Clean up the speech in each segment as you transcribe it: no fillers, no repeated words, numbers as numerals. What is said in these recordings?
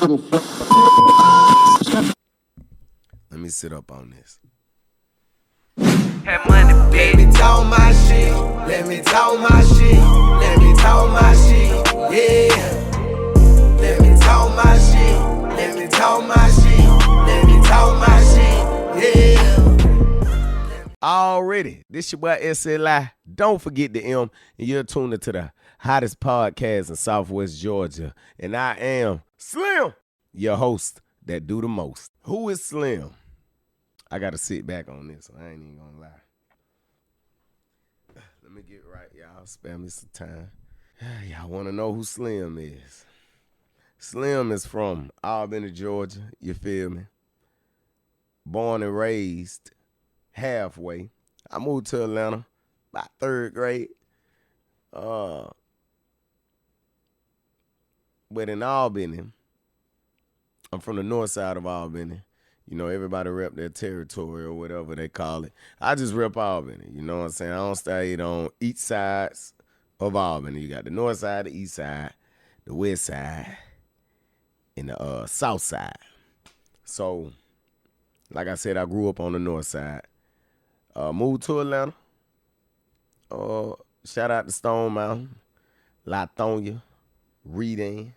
Let me sit up on this. Have money, Let me talk my shit. Let me talk my shit. Let me talk my shit. Yeah. Let me talk my shit. Let me talk my shit. Let me talk my shit. Yeah. Already, this your boy SLI. Don't forget the M, and you're tuned into the hottest podcast in Southwest Georgia. And I am Slim, your host that do the most. Who is Slim? I got to sit back on this, so I ain't even gonna lie. Let me get right, y'all. Spare me some time. Y'all want to know who Slim is? Slim is from Albany, Georgia. You feel me? Born and raised halfway. I moved to Atlanta about third grade. But in Albany, I'm from the north side of Albany. You know, everybody rep their territory or whatever they call it. I just rep Albany. You know what I'm saying? I don't stay on each sides of Albany. You got the north side, the east side, the west side, and the south side. So, like I said, I grew up on the north side. Moved to Atlanta. Shout out to Stone Mountain, Latonia, Reading.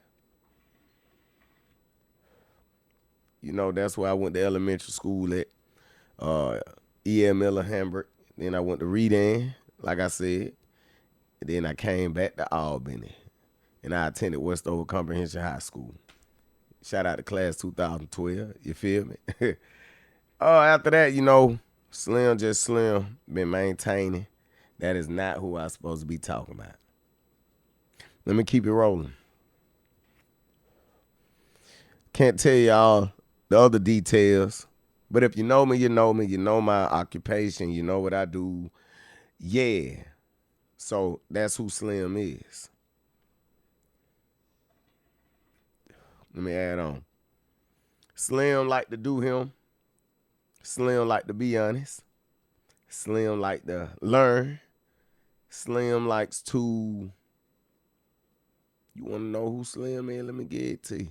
You know, that's where I went to elementary school at. E.L. Miller, Hamburg. Then I went to Reading, like I said. And then I came back to Albany. And I attended Westover Comprehensive High School. Shout out to class 2012. You feel me? After that, you know, Slim just Slim. Been maintaining. That is not who I'm supposed to be talking about. Let me keep it rolling. Can't tell y'all the other details, but if you know me, you know me. You know my occupation. You know what I do. Yeah. So that's who Slim is. Let me add on. Slim like to do him. Slim like to be honest. Slim like to learn. Slim likes to... You want to know who Slim is? Let me get it to you.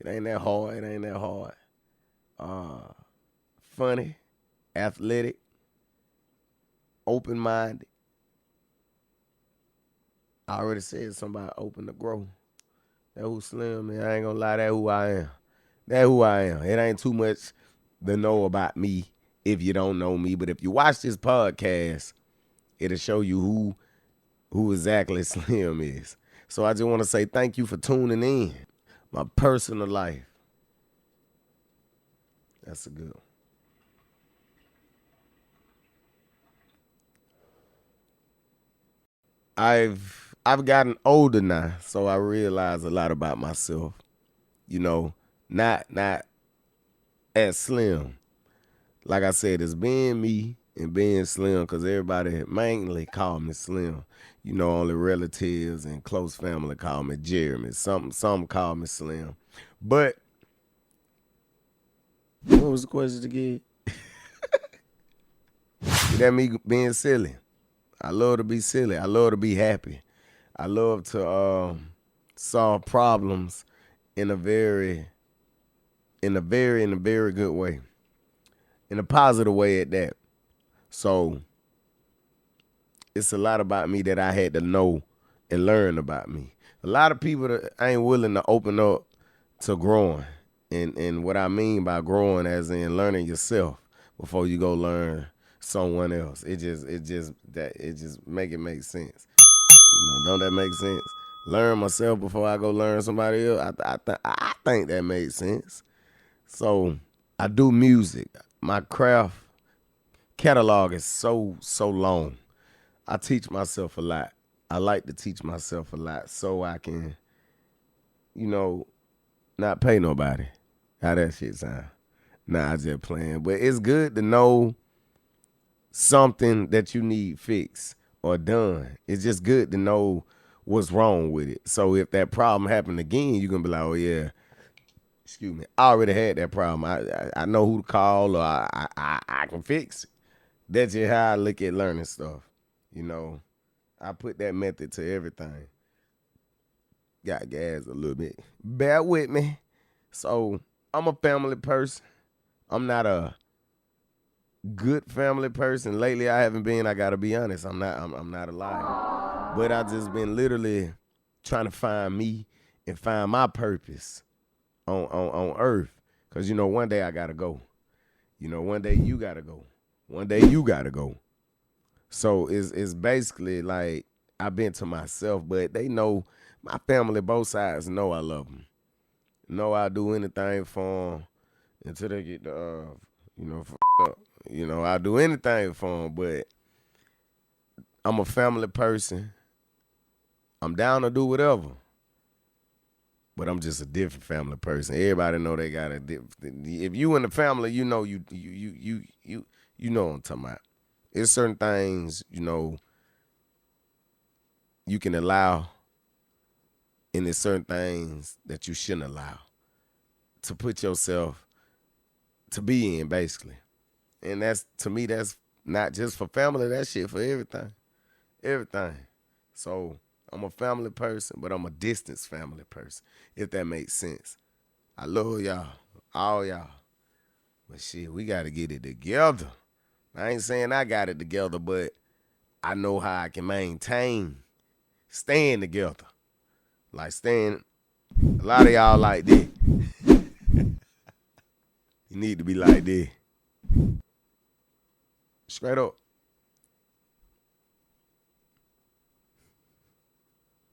It ain't that hard. It ain't that hard. Funny, athletic, open-minded. I already said somebody open to grow. That who Slim is. I ain't gonna lie, that who I am. That who I am. It ain't too much to know about me if you don't know me. But if you watch this podcast, it'll show you who exactly Slim is. So I just want to say thank you for tuning in. My personal life. That's a good one. I've gotten older now, so I realize a lot about myself. You know, not as Slim. Like I said, it's being me and being Slim, because everybody mainly call me Slim. You know, only relatives and close family call me Jeremy. Some call me Slim. But what was the question again? That me being silly. I love to be silly. I love to be happy. I love to solve problems in a very good way. In a positive way at that. So it's a lot about me that I had to know and learn about me. A lot of people that ain't willing to open up to growing. And what I mean by growing as in learning yourself before you go learn someone else. It just make it make sense. You know, don't that make sense? Learn myself before I go learn somebody else. I think that makes sense. So I do music. My craft catalog is so long. I teach myself a lot. I like to teach myself a lot so I can, you know, not pay nobody. How that shit sound? Nah, I just playing. But it's good to know something that you need fixed or done. It's just good to know what's wrong with it. So if that problem happened again, you can be like, oh yeah, excuse me, I already had that problem. I know who to call, or I can fix it. That's just how I look at learning stuff. You know, I put that method to everything. Got gas a little bit. Bear with me. So I'm a family person. I'm not a good family person. Lately I haven't been, I gotta be honest. I'm not a liar. But I just been literally trying to find me and find my purpose on earth. Cause one day I gotta go. One day you gotta go. One day you gotta go. So it's basically like I've been to myself, but they know my family, both sides know I love them. Know I'll do anything for them until they get the up. I'll do anything for them, but I'm a family person. I'm down to do whatever, but I'm just a different family person. Everybody know they got a different. If you in the family, you know what I'm talking about. It's certain things you can allow, and there's certain things that you shouldn't allow to put yourself to be in, basically. And that's, to me, that's not just for family. That shit for everything, everything. So I'm a family person, but I'm a distance family person, if that makes sense. I love y'all, all y'all, but shit, we gotta get it together. I ain't saying I got it together, but I know how I can maintain staying together. Like staying, a lot of y'all like this. You need to be like this. Straight up.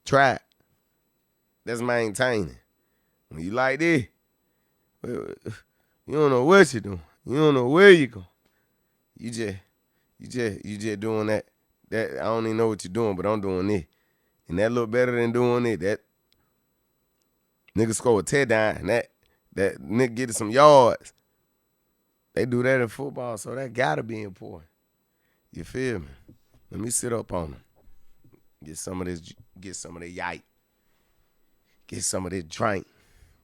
Try it. That's maintaining. When you like this, you don't know what you doing. You don't know where you go. You just doing that. That I don't even know what you're doing, but I'm doing it. And that look better than doing it. That nigga score a touchdown. That nigga get some yards. They do that in football, so that gotta be important. You feel me? Let me sit up on them. Get some of this. Get some of the yike. Get some of this drink.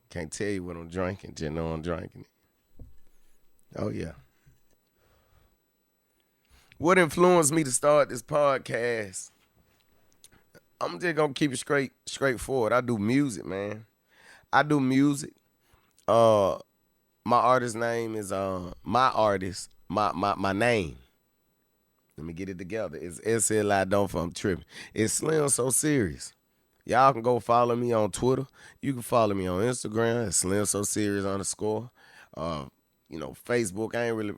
Can't tell you what I'm drinking. Just know I'm drinking it. Oh yeah. What influenced me to start this podcast? I'm just gonna keep it straightforward. I do music, man. I do music. Uh, my artist name is my artist. My name. Let me get it together. It's SLI Don't I'm tripping. It's Slim So Serious. Y'all can go follow me on Twitter. You can follow me on Instagram. It's Slim So Serious _. Uh, Facebook. I ain't really,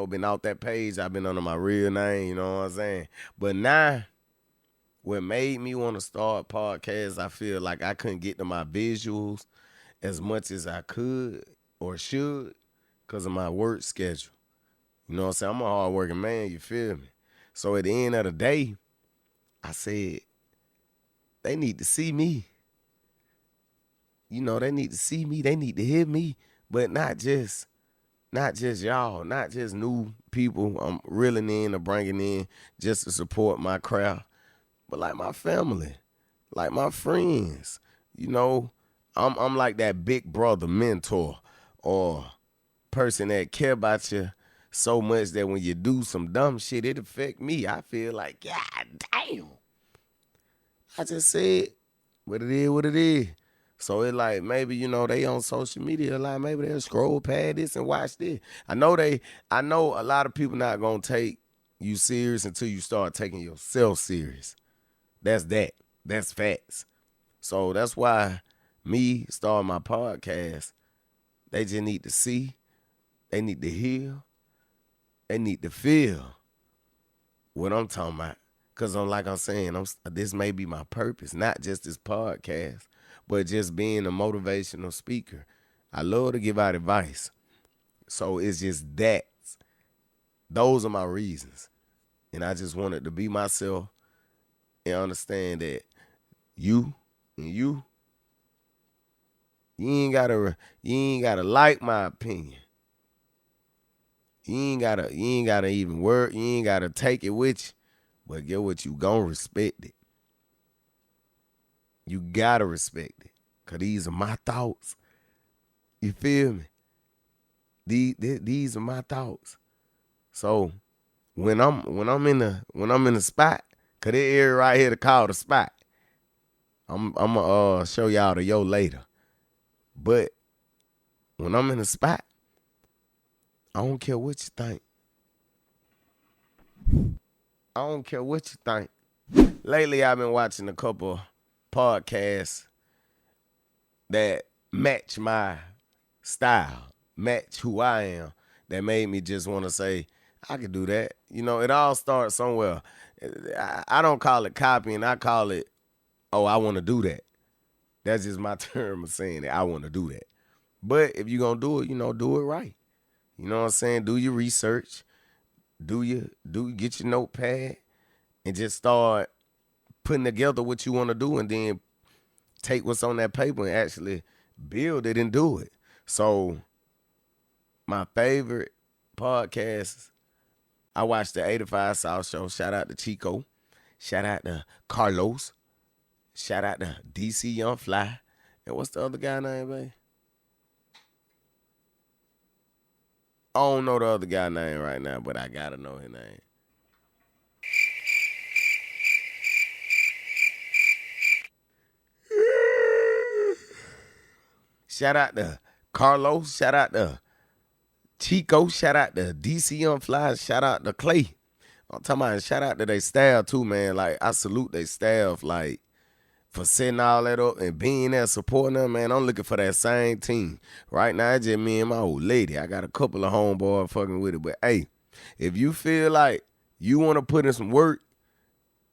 been out that page. I've been under my real name. You know what I'm saying? But now, what made me want to start podcasts, I feel like I couldn't get to my visuals as much as I could or should because of my work schedule. You know what I'm saying? I'm a hard-working man, you feel me? So at the end of the day, I said, they need to see me. They need to see me. They need to hear me. But not just y'all, not just new people I'm reeling in or bringing in just to support my craft, but like my family, like my friends. I'm like that big brother mentor or person that care about you so much that when you do some dumb shit, it affect me. I feel like, God damn. I just said what it is, what it is. So it like maybe, they on social media a lot. Maybe they'll scroll past this and watch this. I know a lot of people not gonna take you serious until you start taking yourself serious. That's that. That's facts. So that's why me starting my podcast, they just need to see, they need to hear, they need to feel what I'm talking about. Cause like I'm saying, this may be my purpose, not just this podcast, but just being a motivational speaker. I love to give out advice. So it's just that. Those are my reasons. And I just wanted to be myself and understand that you and you ain't gotta like my opinion. You ain't gotta even work. You ain't gotta take it with you. But get what, you gon' respect it. You gotta respect it. Cause these are my thoughts. You feel me? These are my thoughts. So when I'm in the spot, cause that area right here to call the spot. I'm gonna show y'all the yo later. But when I'm in a spot, I don't care what you think. I don't care what you think. Lately, I've been watching a couple podcasts that match my style, match who I am, that made me just want to say, I could do that. You know, it all starts somewhere. I don't call it copying. I call it, oh, I want to do that. That's just my term of saying it. I want to do that. But if you're going to do it, do it right. You know what I'm saying? Do your research. Get your notepad and just start putting together what you want to do, and then take what's on that paper and actually build it and do it. So my favorite podcasts, I watch the 85 South Show. Shout out to Chico. Shout out to Carlos. Shout out to DC Young Fly. And what's the other guy name, babe? I don't know the other guy name right now, but I gotta know his name. Shout out to Carlos. Shout out to Chico. Shout out to DC Young Fly. Shout out to Clay. I'm talking about shout out to their staff too, man. Like, I salute their staff, like, for setting all that up and being there, supporting them, man. I'm looking for that same team. Right now, it's just me and my old lady. I got a couple of homeboys fucking with it. But, hey, if you feel like you want to put in some work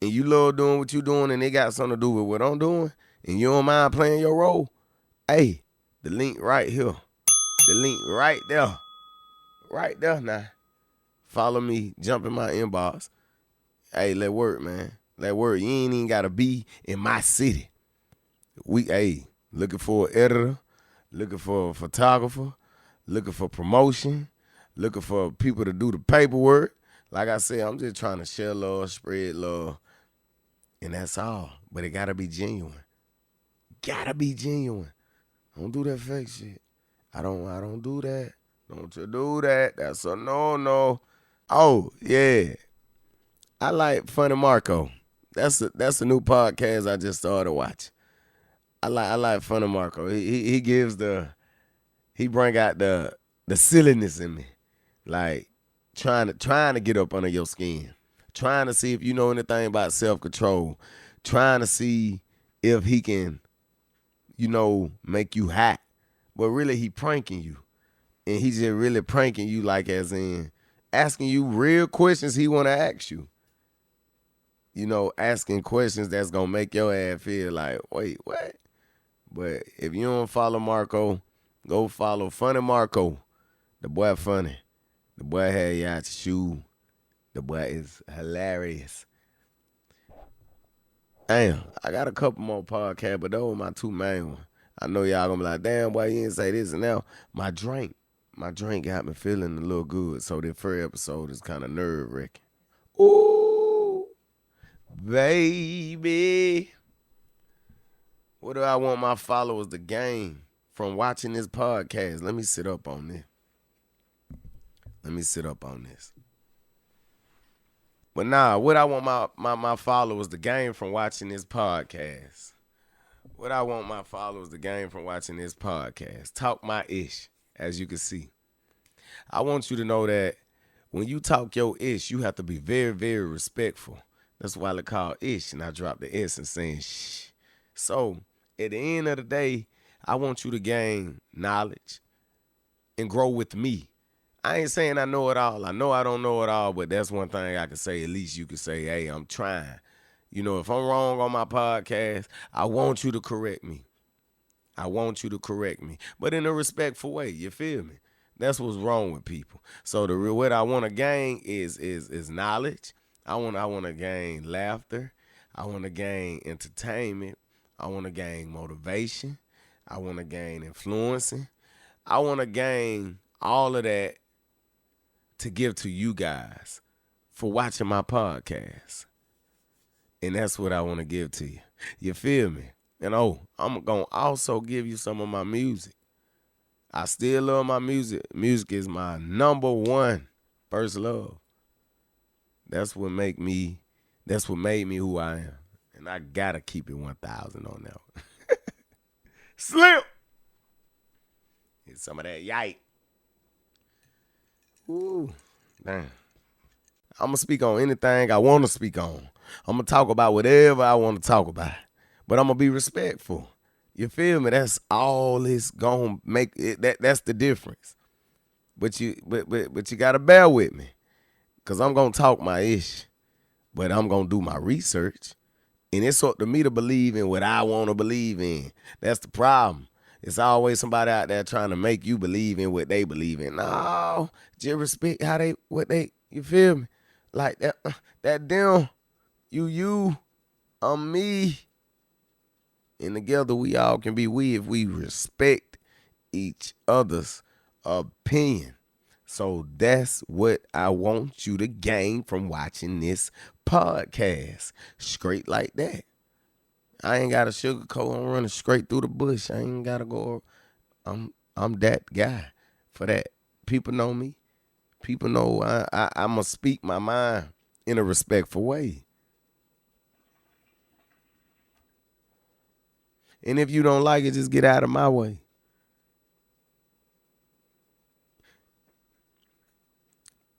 and you love doing what you're doing and it got something to do with what I'm doing and you don't mind playing your role, hey, the link right here. The link right there. Right there now. Follow me. Jump in my inbox. Hey, let work, man. Let work. You ain't even got to be in my city. Looking for an editor. Looking for a photographer. Looking for promotion. Looking for people to do the paperwork. Like I said, I'm just trying to share love, spread love. And that's all. But it got to be genuine. Gotta be genuine. Don't do that fake shit. I don't do that. Don't you do that. That's a no. Oh, yeah. I like Funny Marco. That's a new podcast I just started watching. I like Funny Marco. He bring out the silliness in me. Like trying to get up under your skin. Trying to see if you know anything about self-control. Trying to see if he can, make you hot. But really he pranking you. And he's just really pranking you, like as in asking you real questions he want to ask you. Asking questions that's going to make your ass feel like, wait, what? But if you don't follow Marco, go follow Funny Marco. The boy funny. The boy had you out your shoe. The boy is hilarious. Damn, I got a couple more podcasts, but those are my two main ones. I know y'all going to be like, damn, boy, you didn't say this and now. My drink got me feeling a little good, so the first episode is kind of nerve-wracking. Ooh, baby. What do I want my followers to gain from watching this podcast? Let me sit up on this. But nah, what I want my followers to gain from watching this podcast. What I want my followers to gain from watching this podcast. Talk my ish, as you can see. I want you to know that when you talk your ish, you have to be very, very respectful. That's why they call ish, and I drop the S and saying shh. So, at the end of the day, I want you to gain knowledge and grow with me. I ain't saying I know it all. I know I don't know it all, but that's one thing I can say. At least you can say, hey, I'm trying. If I'm wrong on my podcast, I want you to correct me. But in a respectful way, you feel me? That's what's wrong with people. So what I want to gain is knowledge. I want to gain laughter. I want to gain entertainment. I want to gain motivation. I want to gain influencing. I want to gain all of that to give to you guys for watching my podcast. And that's what I want to give to you. You feel me? And I'm going to also give you some of my music. I still love my music. Music is my number one first love. That's what made me who I am. And I got to keep it 1,000 on that one. Slim! It's Some of that yike. Ooh, damn. I'm gonna speak on anything I want to speak on. I'm gonna talk about whatever I want to talk about, but I'm gonna be respectful. You feel me? That's all it's gonna make it. That's the difference. But you gotta bear with me, cause I'm gonna talk my ish, but I'm gonna do my research, and it's up to me to believe in what I want to believe in. That's the problem. It's always somebody out there trying to make you believe in what they believe in. No, just respect how they what they. You feel me? Like that. That them. You. I'm me. And together we all can be we if we respect each other's opinion. So that's what I want you to gain from watching this podcast. Straight like that. I ain't got a sugarcoat. I'm running straight through the bush. I ain't gotta go. I'm that guy for that. People know me. People know I'ma speak my mind in a respectful way. And if you don't like it, just get out of my way.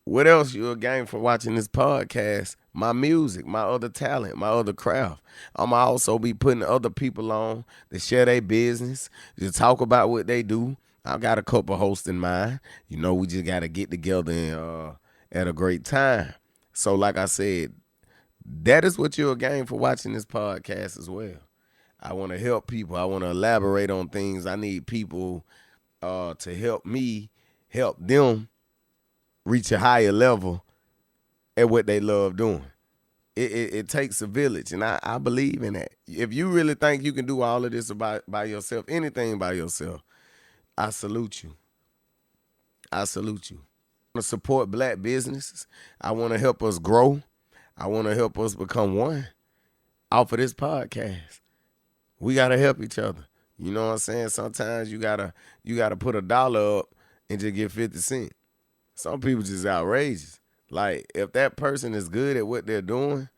What else you'll gain from watching this podcast? My music, my other talent, my other craft. I'ma also be putting other people on to share their business, to talk about what they do. I got a couple hosts in mind. You know, we just gotta get together and at a great time. So, like I said, that is what you'll gain for watching this podcast as well. I want to help people. I want to elaborate on things. I need people to help me help them reach a higher level at what they love doing. It takes a village, and I believe in that. If you really think you can do all of this by yourself, anything by yourself, I salute you. I salute you. I want to support black businesses. I want to help us grow. I want to help us become one off of this podcast. We got to help each other. You know what I'm saying? Sometimes you gotta put $1 up and just get 50 cents. Some people just outrageous. Like, if that person is good at what they're doing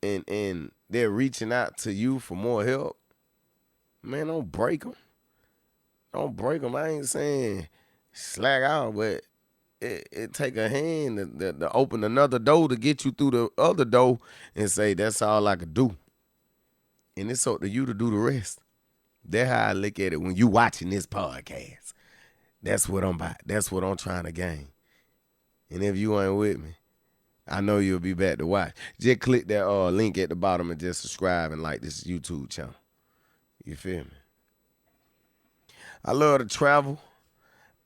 and they're reaching out to you for more help, man, don't break them. Don't break them. I ain't saying slack out, but it take a hand to open another door to get you through the other door and say, that's all I could do. And it's up to you to do the rest. That's how I look at it when you watching this podcast. That's what I'm about. That's what I'm trying to gain. And if you ain't with me, I know you'll be back to watch. Just click that link at the bottom and just subscribe and like this YouTube channel. You feel me? I love to travel.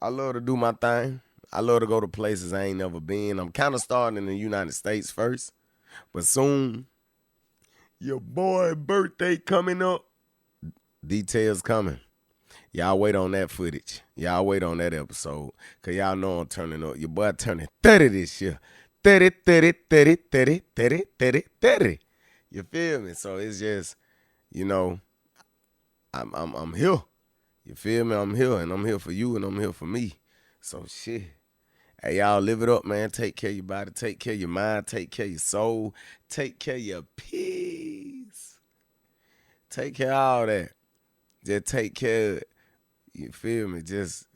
I love to do my thing. I love to go to places I ain't never been. I'm kind of starting in the United States first. But soon, your boy birthday coming up. Details coming. Y'all wait on that footage. Y'all wait on that episode. Because y'all know I'm turning up. Your boy turning 30 this year. 30, 30, 30, 30, 30, 30, 30. You feel me? So it's just, you know, I'm here. You feel me? I'm here. And I'm here for you and I'm here for me. So shit. Hey, y'all live it up, man. Take care of your body. Take care of your mind. Take care of your soul. Take care of your peace. Take care of all that. Just take care of it. You feel me? Just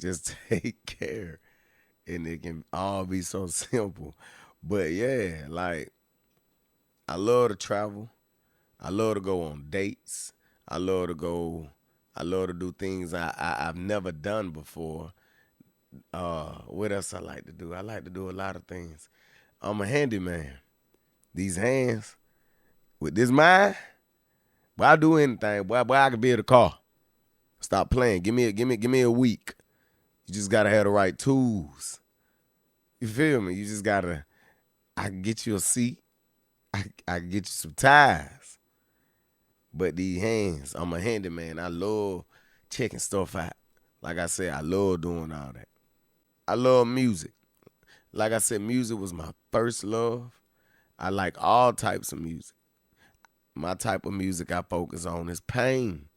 take care. And it can all be so simple. But yeah, like, I love to travel. I love to go on dates. I love to do things I've never done before. What else I like to do? I like to do a lot of things. I'm a handyman. These hands, with this mind, boy, I do anything. Boy, I can build a car. Stop playing. Give me a week. You just gotta have the right tools. You feel me? You just gotta. I can get you a seat. I can get you some ties. But these hands, I'm a handyman. I love checking stuff out. Like I said, I love doing all that. I love music. Like I said, music was my first love. I like all types of music. My type of music I focus on is pain.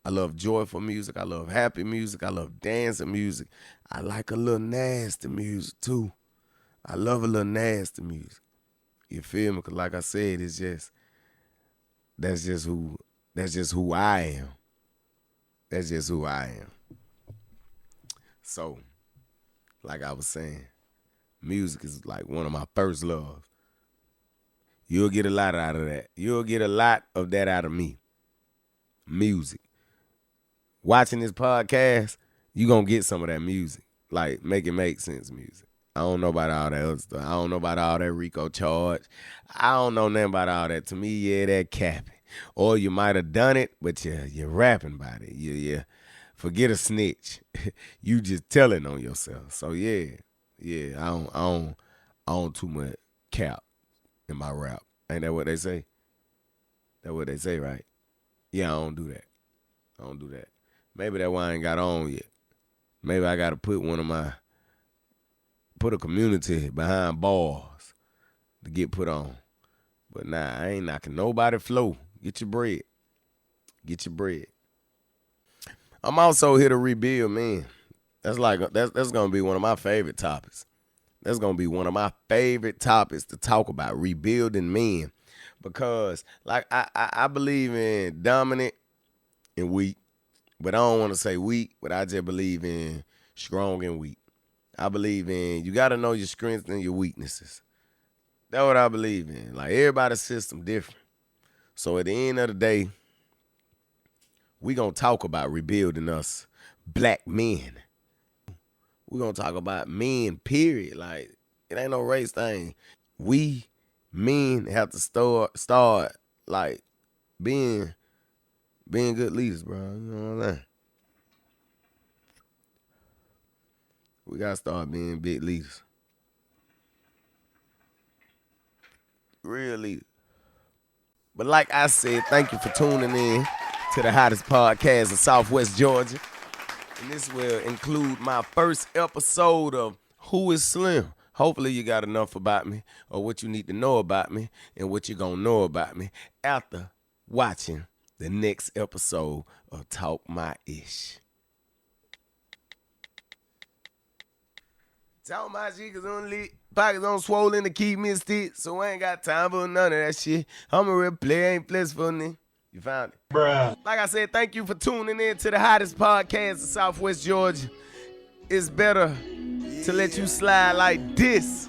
I love joyful music. I love happy music. I love dancing music. I like a little nasty music too. I love a little nasty music. You feel me? 'Cause like I said, that's just who I am. That's just who I am. So, like I was saying, music is like one of my first loves. You'll get a lot out of that. You'll get a lot of that out of me. Music. Watching this podcast, you gonna get some of that music. Like, make it make sense music. I don't know about all that other stuff. I don't know about all that Rico charge. I don't know nothing about all that. To me, yeah, that capping. Or you might have done it, but you're rapping about it. Yeah. Forget a snitch. You just telling on yourself. So yeah, I don't too much cap in my rap. Ain't that what they say? That what they say, right? Yeah, I don't do that. I don't do that. Maybe that's why I ain't got on yet. Maybe I gotta put a community behind bars to get put on. But nah, I ain't knocking nobody flow. Get your bread. Get your bread. I'm also here to rebuild, man. That's gonna be one of my favorite topics. That's gonna be one of my favorite topics to talk about, rebuilding men. Because like I believe in dominant and weak, but I don't want to say weak, but I just believe in strong and weak. I believe in you gotta know your strengths and your weaknesses. That's what I believe in. Like everybody's system different. So at the end of the day, we gonna talk about rebuilding us black men. We gonna talk about men, period. Like, it ain't no race thing. We men have to start like being good leaders, bro. You know what I'm saying? We gotta start being big leaders. Real leaders. But like I said, thank you for tuning in to the hottest podcast in Southwest Georgia. And this will include my first episode of Who is Slim? Hopefully you got enough about me or what you need to know about me and what you're going to know about me after watching the next episode of Talk My Ish. Talk my shit, cause only pockets on swollen to keep me stick, so I ain't got time for none of that shit. I'm a real player, ain't flexible, nigga. You found it? Bruh. Like I said, thank you for tuning in to the hottest podcast in Southwest Georgia. It's better to let you slide like this.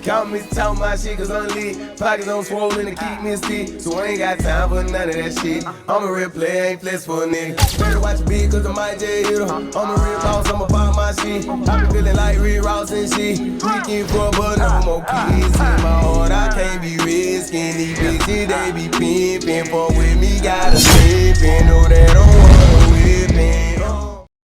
Count me talk my shit, cause I'm lit. Pockets on swollen to keep me stick, so I ain't got time for none of that shit. I'm a real player, ain't flexible, nigga. Better watch it big, cause I might just hit her. I'm a real boss, I'm about my shit. I be feeling like Rick Ross and shit. Weekend for but no more kids in my heart. I can't be risking these bitches, they be pimping for with me, gotta